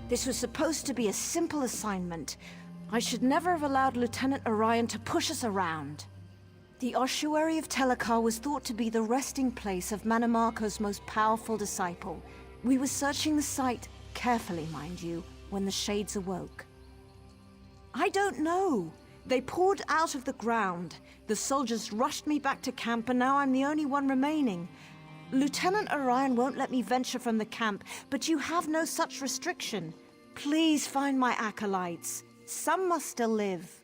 This was supposed to be a simple assignment. I should never have allowed Lieutenant Orion to push us around. The Ossuary of Telecar was thought to be the resting place of Manimarco's most powerful disciple. We were searching the site, carefully mind you, when the Shades awoke. I don't know. They poured out of the ground. The soldiers rushed me back to camp, and now I'm the only one remaining. Lieutenant Orion won't let me venture from the camp, but you have no such restriction. Please find my acolytes. Some must still live.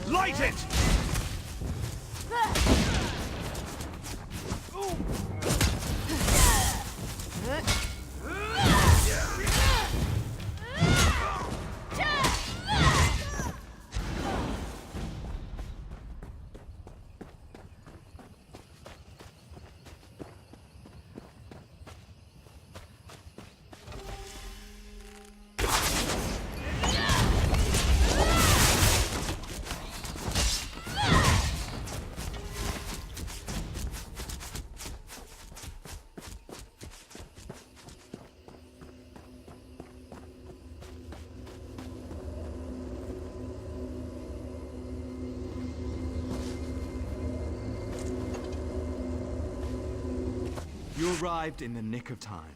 Light it! You arrived in the nick of time.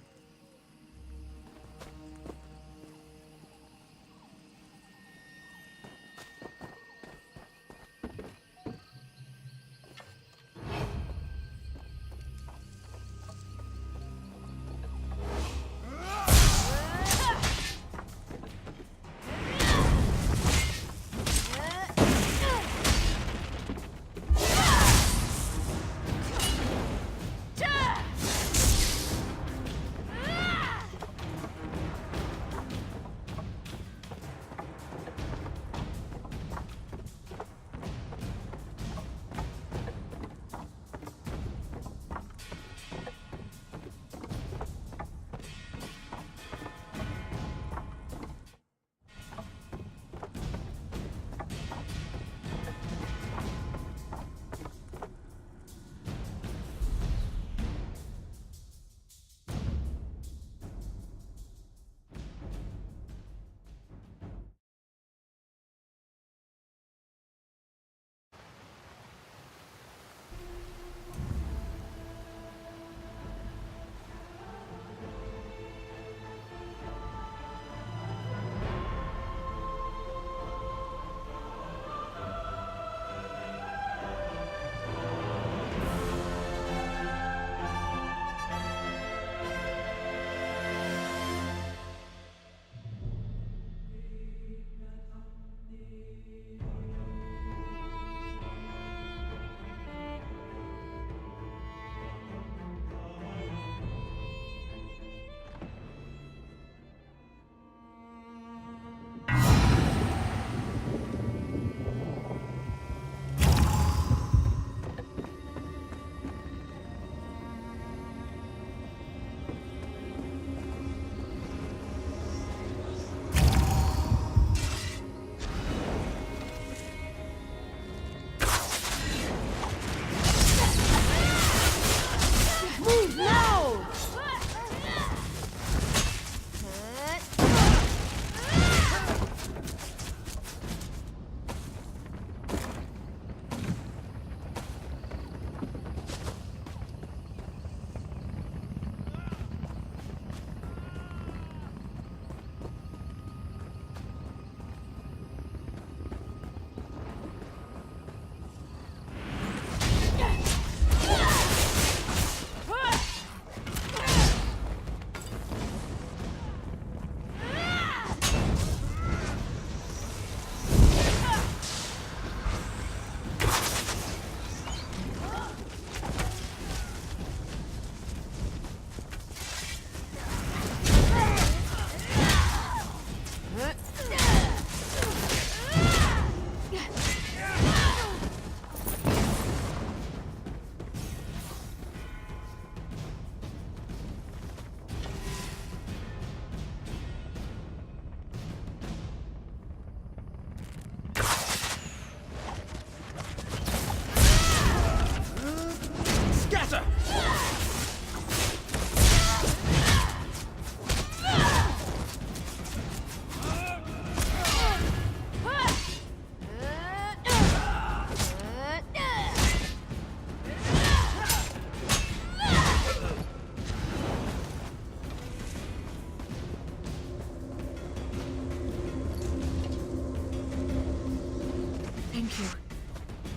Thank you.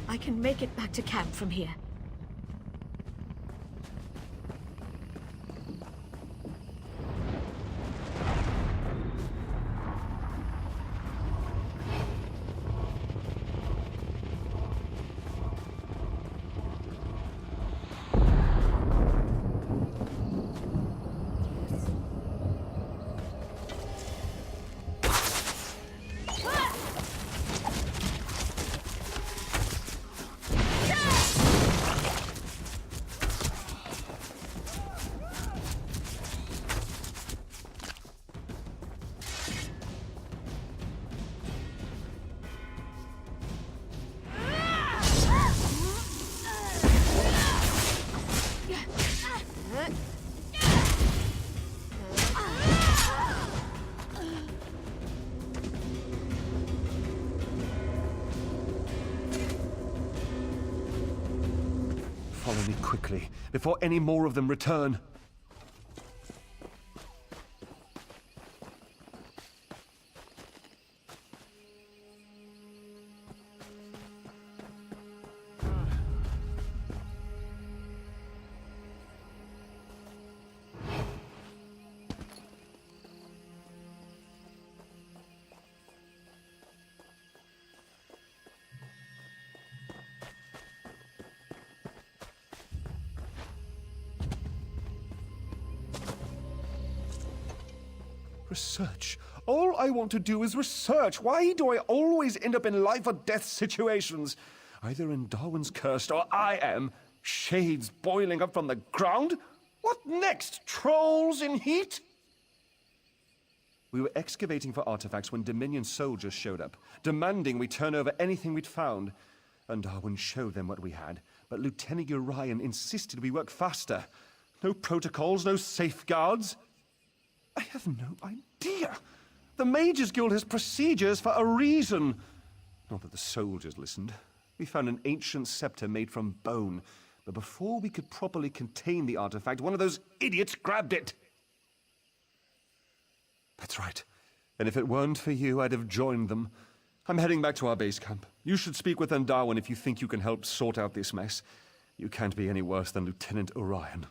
I can make it back to camp from here. Follow me quickly, before any more of them return. Research. All I want to do is research. Why do I always end up in life or death situations? Either in Darwin's cursed or I am. Shades boiling up from the ground? What next? Trolls in heat? We were excavating for artifacts when Dominion soldiers showed up, demanding we turn over anything we'd found. And Darwin showed them what we had, but Lieutenant Orion insisted we work faster. No protocols, no safeguards. I have no idea. The Mages Guild has procedures for a reason. Not that the soldiers listened. We found an ancient scepter made from bone, but before we could properly contain the artifact, one of those idiots grabbed it. That's right. And if it weren't for you, I'd have joined them. I'm heading back to our base camp. You should speak with Darwin if you think you can help sort out this mess. You can't be any worse than Lieutenant Orion.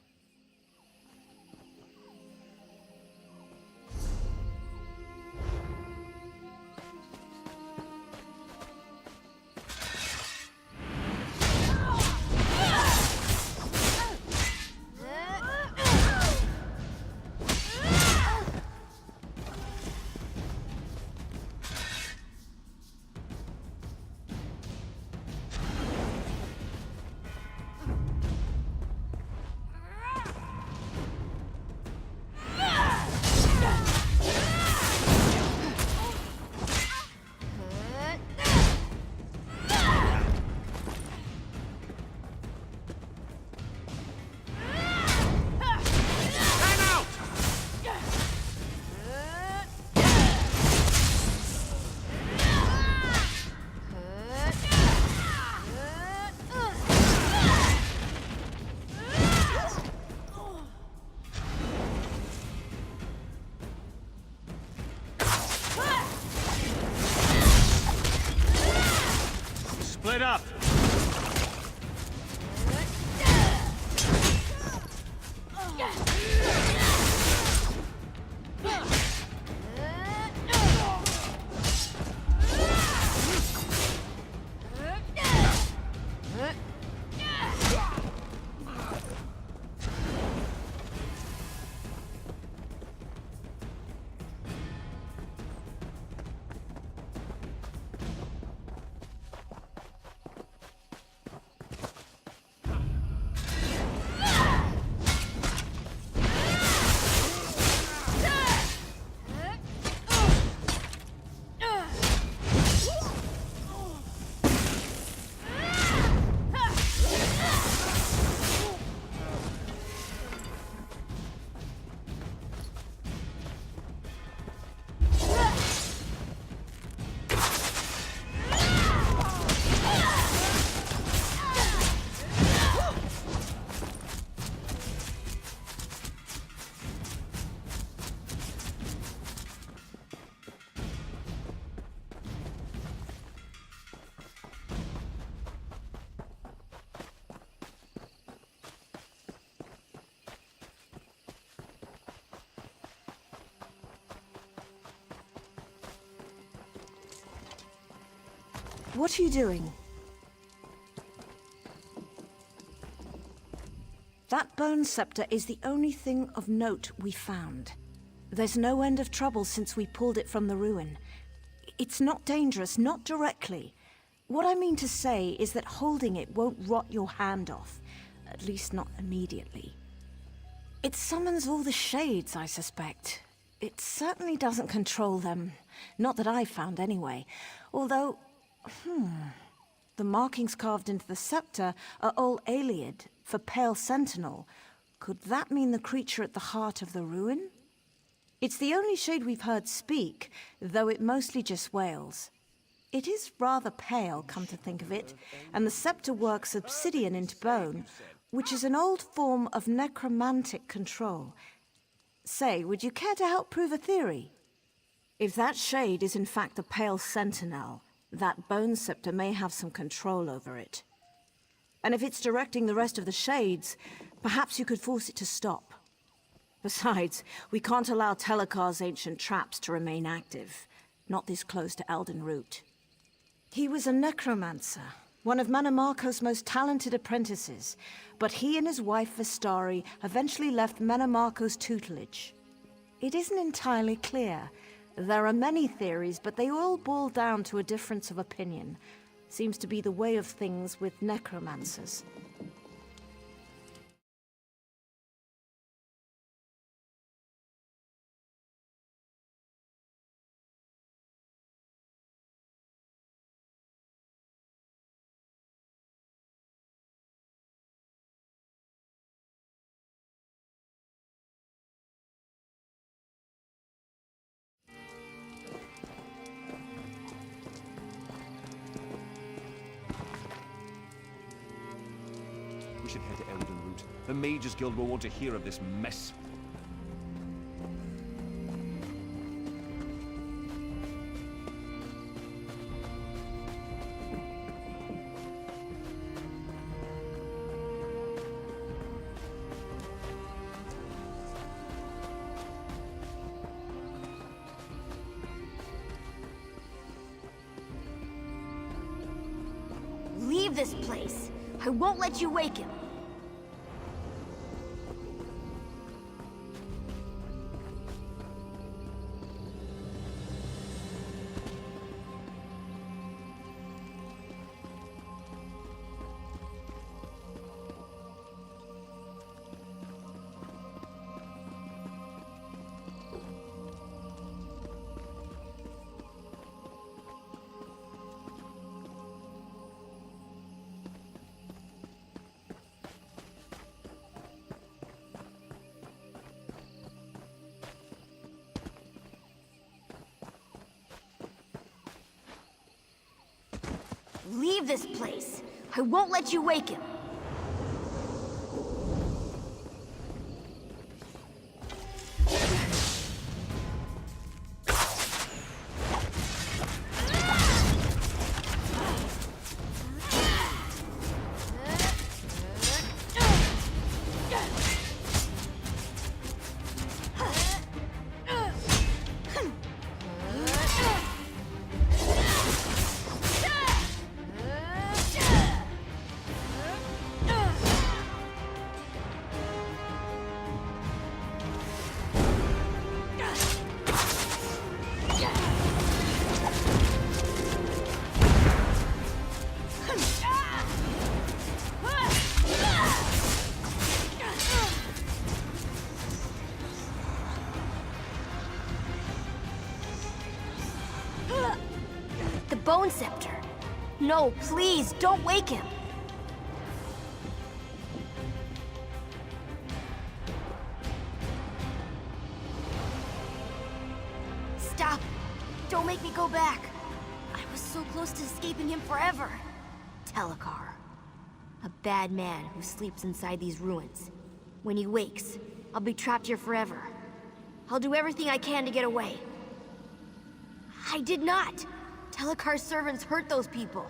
Split up! What are you doing? That bone scepter is the only thing of note we found. There's no end of trouble since we pulled it from the ruin. It's not dangerous, not directly. What I mean to say is that holding it won't rot your hand off. At least not immediately. It summons all the shades, I suspect. It certainly doesn't control them. Not that I've found anyway. Although, the markings carved into the scepter are all Ayleid, for Pale Sentinel. Could that mean the creature at the heart of the ruin? It's the only shade we've heard speak, though it mostly just wails. It is rather pale, come to think of it, and the scepter works obsidian into bone, which is an old form of necromantic control. Say, would you care to help prove a theory? If that shade is in fact the Pale Sentinel, that bone scepter may have some control over it. And if it's directing the rest of the shades, perhaps you could force it to stop. Besides, we can't allow Telecar's ancient traps to remain active, not this close to Elden Root. He was a necromancer, one of Manamarco's most talented apprentices, but he and his wife Vistari eventually left Manamarco's tutelage. It isn't entirely clear. There are many theories, but they all boil down to a difference of opinion. Seems to be the way of things with necromancers. We should head to Elden Root. The Mages Guild will want to hear of this mess. Leave this place. I won't let you wake him. Leave this place. I won't let you wake him. The Bone Scepter. No, please, don't wake him. Stop. Don't make me go back. I was so close to escaping him forever. Telecar. A bad man who sleeps inside these ruins. When he wakes, I'll be trapped here forever. I'll do everything I can to get away. I did not! Telecar's servants hurt those people.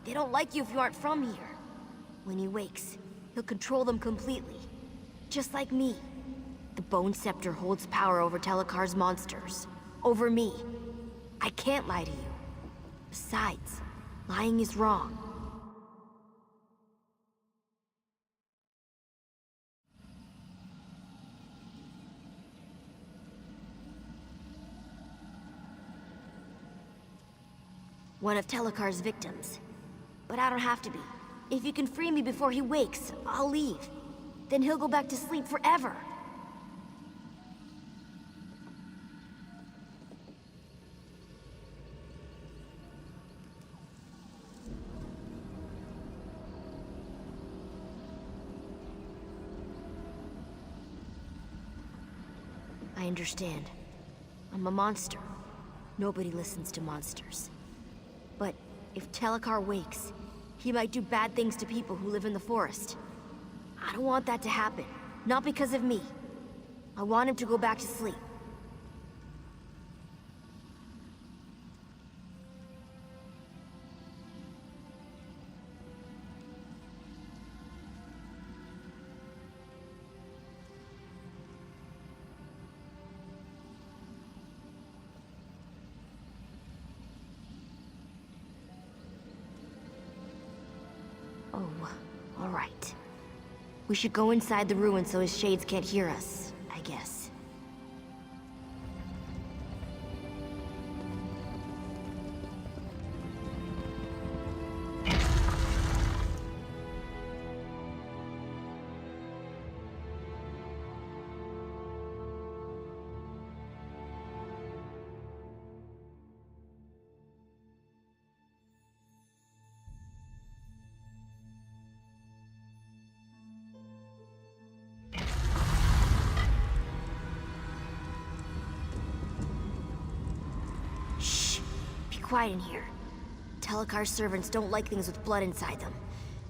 They don't like you if you aren't from here. When he wakes, he'll control them completely. Just like me. The Bone Scepter holds power over Telecar's monsters. Over me. I can't lie to you. Besides, Lying is wrong. One of Telecar's victims. But I don't have to be. If you can free me before he wakes, I'll leave. Then he'll go back to sleep forever. I understand. I'm a monster. Nobody listens to monsters. But if Telecar wakes, he might do bad things to people who live in the forest. I don't want that to happen. Not because of me. I want him to go back to sleep. Oh, all right. We should go inside the ruin so his shades can't hear us, I guess. Quiet in here. Telecar's servants don't like things with blood inside them,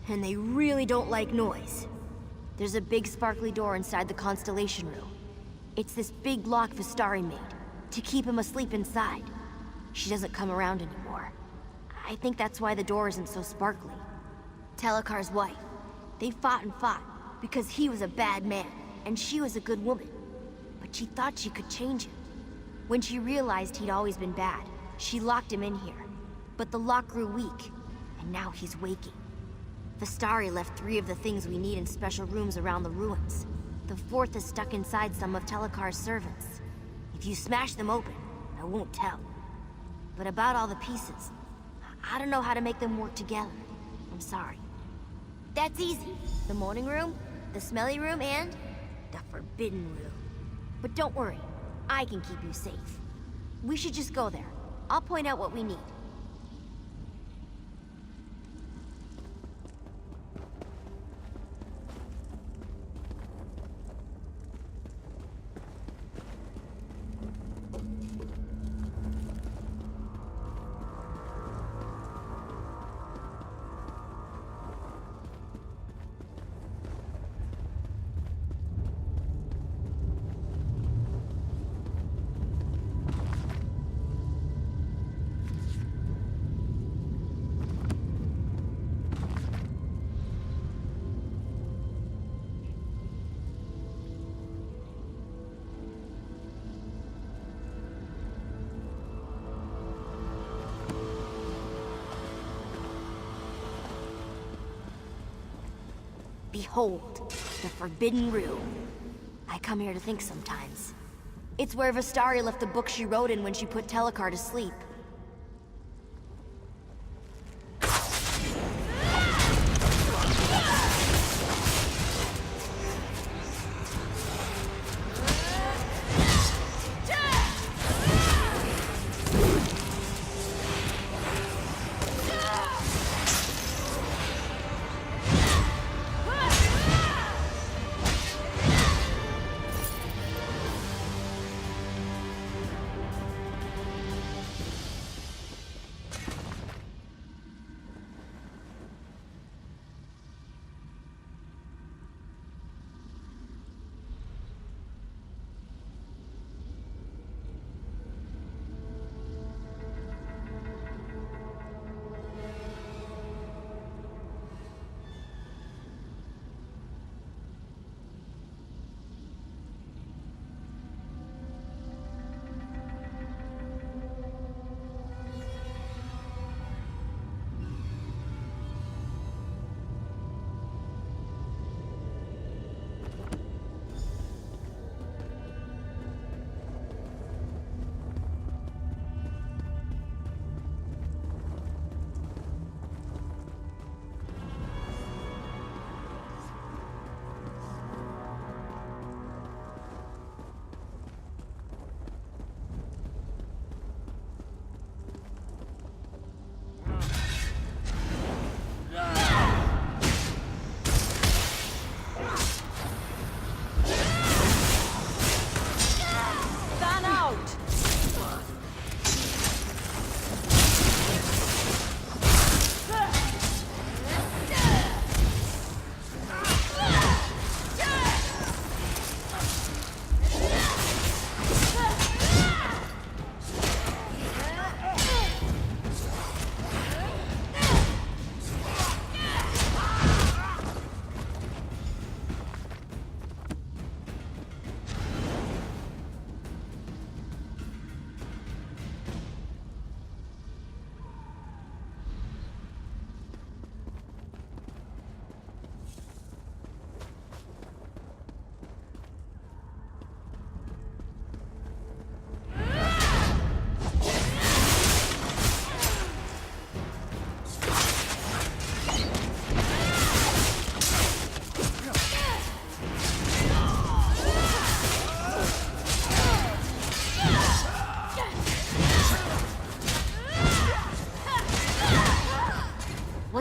and they really don't like noise. There's a big sparkly door inside the Constellation Room. It's this big lock Vistari made, to keep him asleep inside. She doesn't come around anymore. I think that's why the door isn't so sparkly. Telecar's wife. They fought and fought, because he was a bad man, and she was a good woman. But she thought she could change him. When she realized he'd always been bad, she locked him in here, but the lock grew weak, and now he's waking. Vistari left 3 of the things we need in special rooms around the ruins. The 4th is stuck inside some of Telecar's servants. If you smash them open, I won't tell. But about all the pieces, I don't know how to make them work together. I'm sorry. That's easy. The morning room, the smelly room, and the forbidden room. But don't worry, I can keep you safe. We should just go there. I'll point out what we need. Behold, the Forbidden Room. I come here to think sometimes. It's where Vistari left the book she wrote in when she put Telecar to sleep.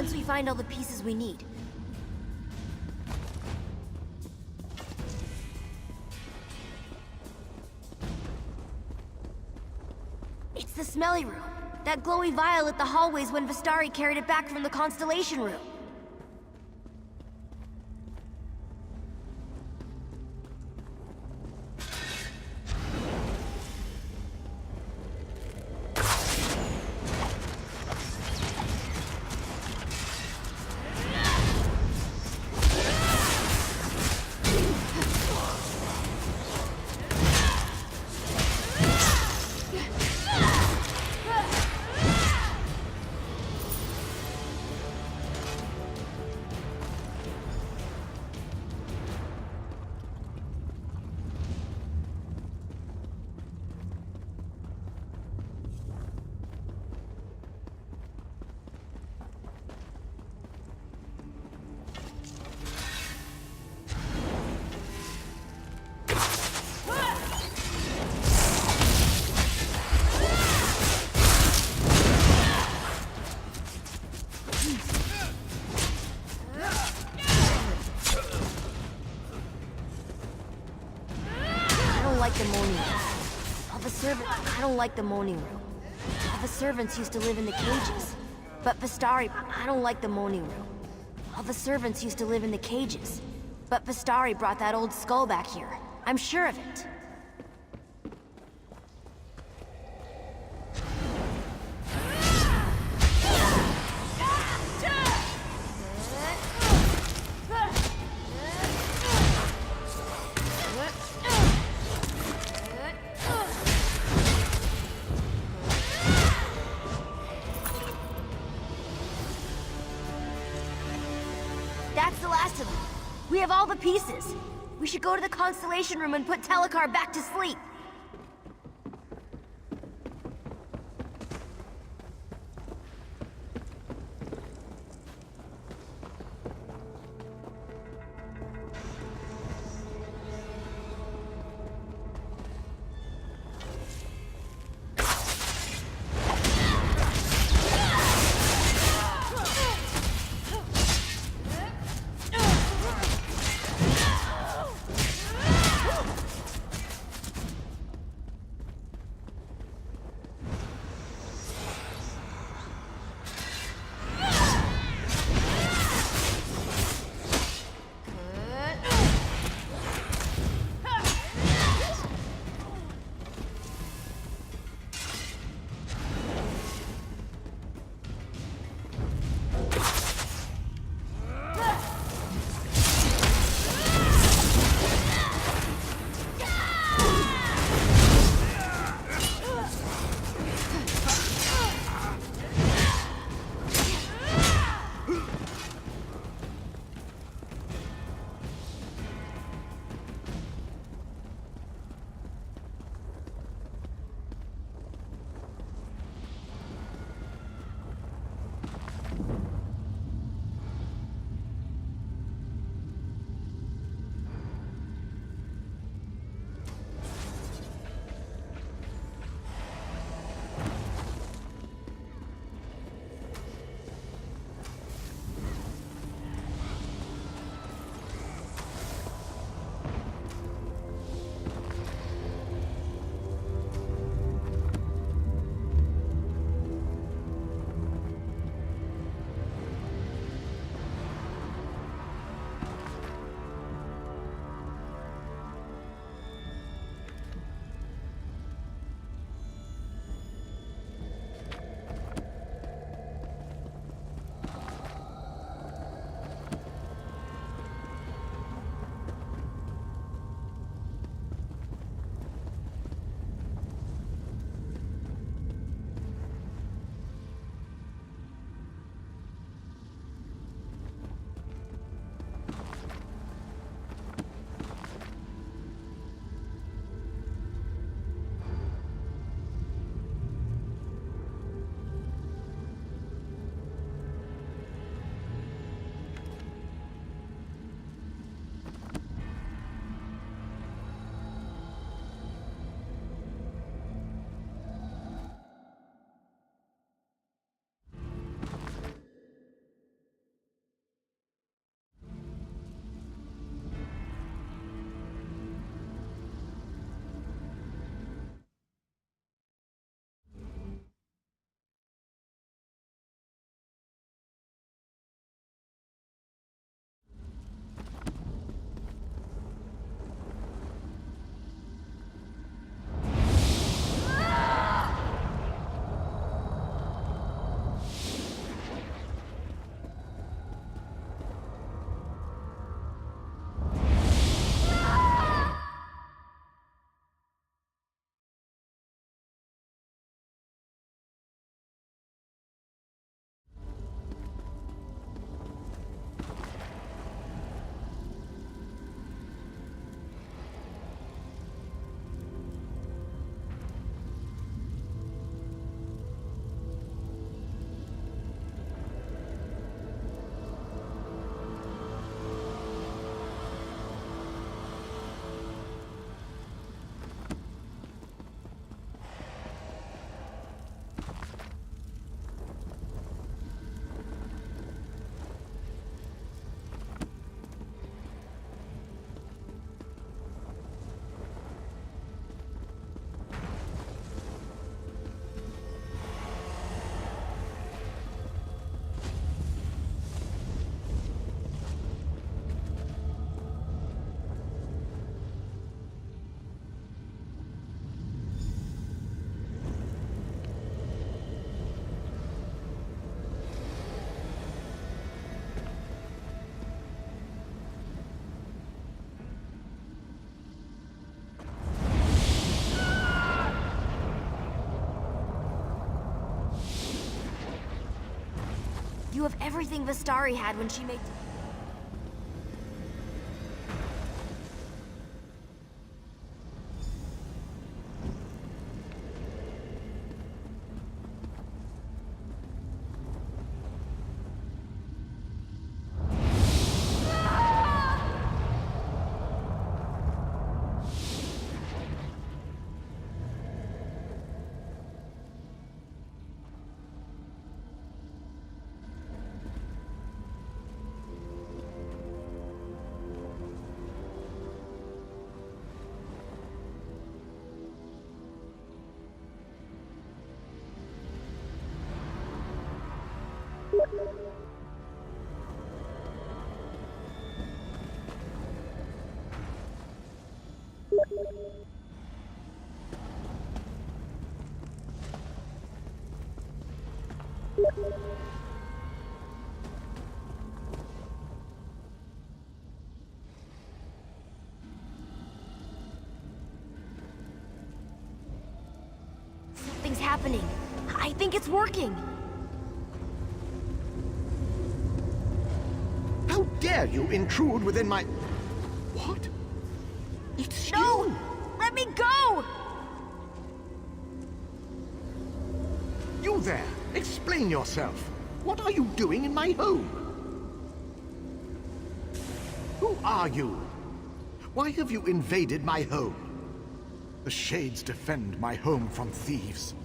once we find all the pieces we need. It's the smelly room. That glowy vial lit the hallways when Vistari carried it back from the Constellation room. I don't like the moaning room. All the servants used to live in the cages. But Vistari, I don't like the moaning room. All the servants used to live in the cages. But Vistari brought that old skull back here. I'm sure of it. That's the last of them. We have all the pieces. We should go to the Constellation room and put Telecar back to sleep. You have everything Vistari had when she made... Something's happening. I think it's working. How dare you intrude within my... What? It's No! you! Let me go! You there! Explain yourself. What are you doing in my home? Who are you? Why have you invaded my home? The Shades defend my home from thieves.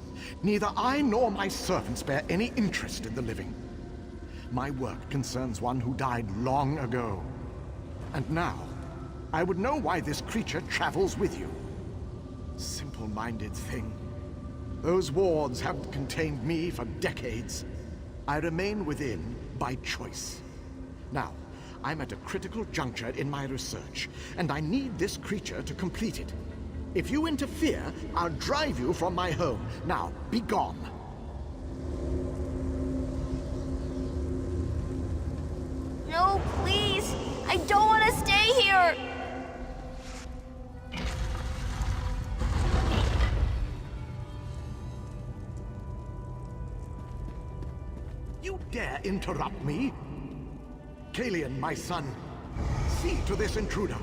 Neither I nor my servants bear any interest in the living. My work concerns one who died long ago. And now, I would know why this creature travels with you. Simple-minded thing. Those wards have contained me for decades. I remain within by choice. Now, I'm at a critical juncture in my research, and I need this creature to complete it. If you interfere, I'll drive you from my home. Now, be gone. No, please! I don't want to stay here! You dare interrupt me? Kalian, my son, see to this intruder.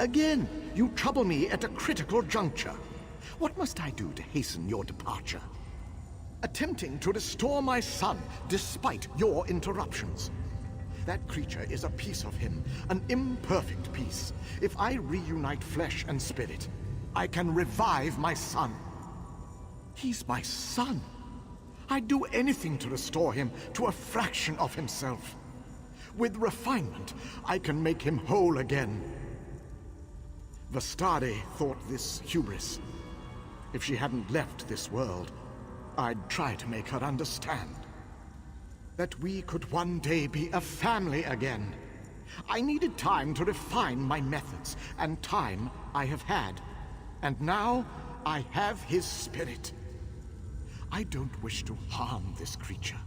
Again, you trouble me at a critical juncture. What must I do to hasten your departure? Attempting to restore my son despite your interruptions. That creature is a piece of him, an imperfect piece. If I reunite flesh and spirit, I can revive my son. He's my son. I'd do anything to restore him to a fraction of himself. With refinement, I can make him whole again. Vistari thought this hubris. If she hadn't left this world, I'd try to make her understand. That we could one day be a family again. I needed time to refine my methods, and time I have had. And now, I have his spirit. I don't wish to harm this creature.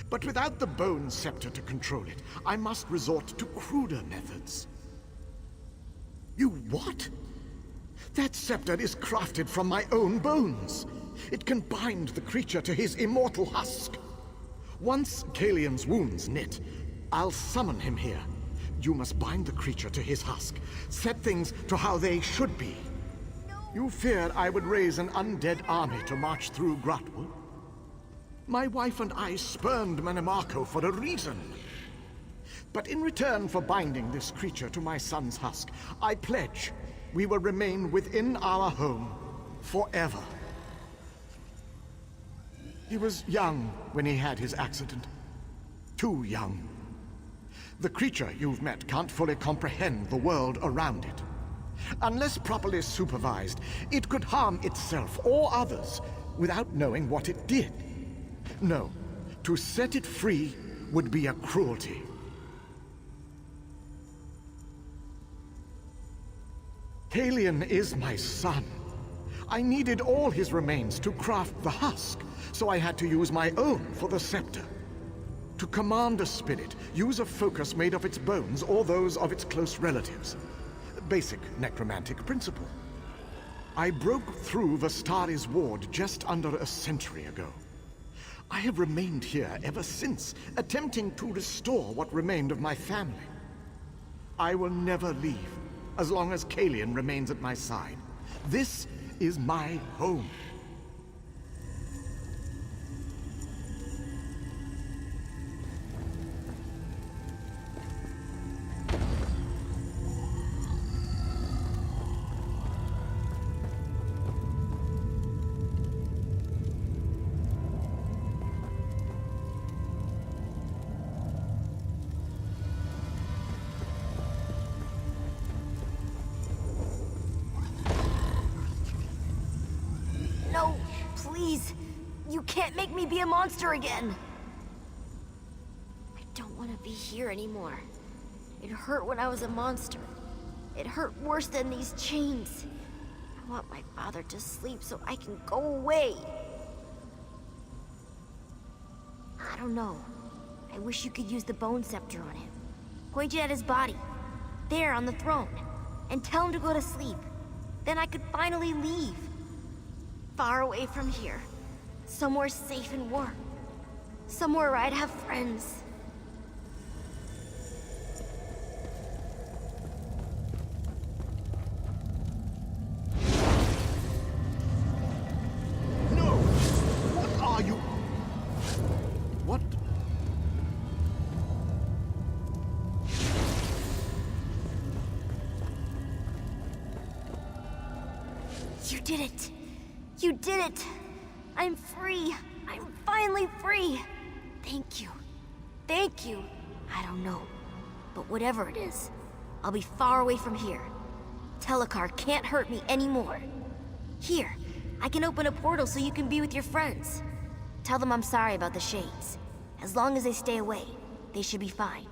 But without the Bone Scepter to control it, I must resort to cruder methods. You what? That scepter is crafted from my own bones. It can bind the creature to his immortal husk. Once Kalian's wounds knit, I'll summon him here. You must bind the creature to his husk. Set things to how they should be. No, You feared I would raise an undead army to march through Grotwood? My wife and I spurned Manimarco for a reason. But in return for binding this creature to my son's husk, I pledge we will remain within our home forever. He was young when he had his accident. Too young. The creature you've met can't fully comprehend the world around it. Unless properly supervised, it could harm itself or others without knowing what it did. No, to set it free would be a cruelty. Kalian is my son. I needed all his remains to craft the husk, so I had to use my own for the scepter. To command a spirit, use a focus made of its bones or those of its close relatives. Basic necromantic principle. I broke through Vestari's ward just under a century ago. I have remained here ever since, attempting to restore what remained of my family. I will never leave, as long as Kalian remains at my side. This is my home. No, please. You can't make me be a monster again. I don't want to be here anymore. It hurt when I was a monster. It hurt worse than these chains. I want my father to sleep so I can go away. I don't know. I wish you could use the bone scepter on him. Point it at his body. There on the throne. And tell him to go to sleep. Then I could finally leave. Far away from here. Somewhere safe and warm. Somewhere where I'd have friends. No! What are you? What? You did it! You did it! I'm free! I'm finally free! Thank you. Thank you. I don't know. But whatever it is, I'll be far away from here. Telecar can't hurt me anymore. Here, I can open a portal so you can be with your friends. Tell them I'm sorry about the shades. As long as they stay away, they should be fine.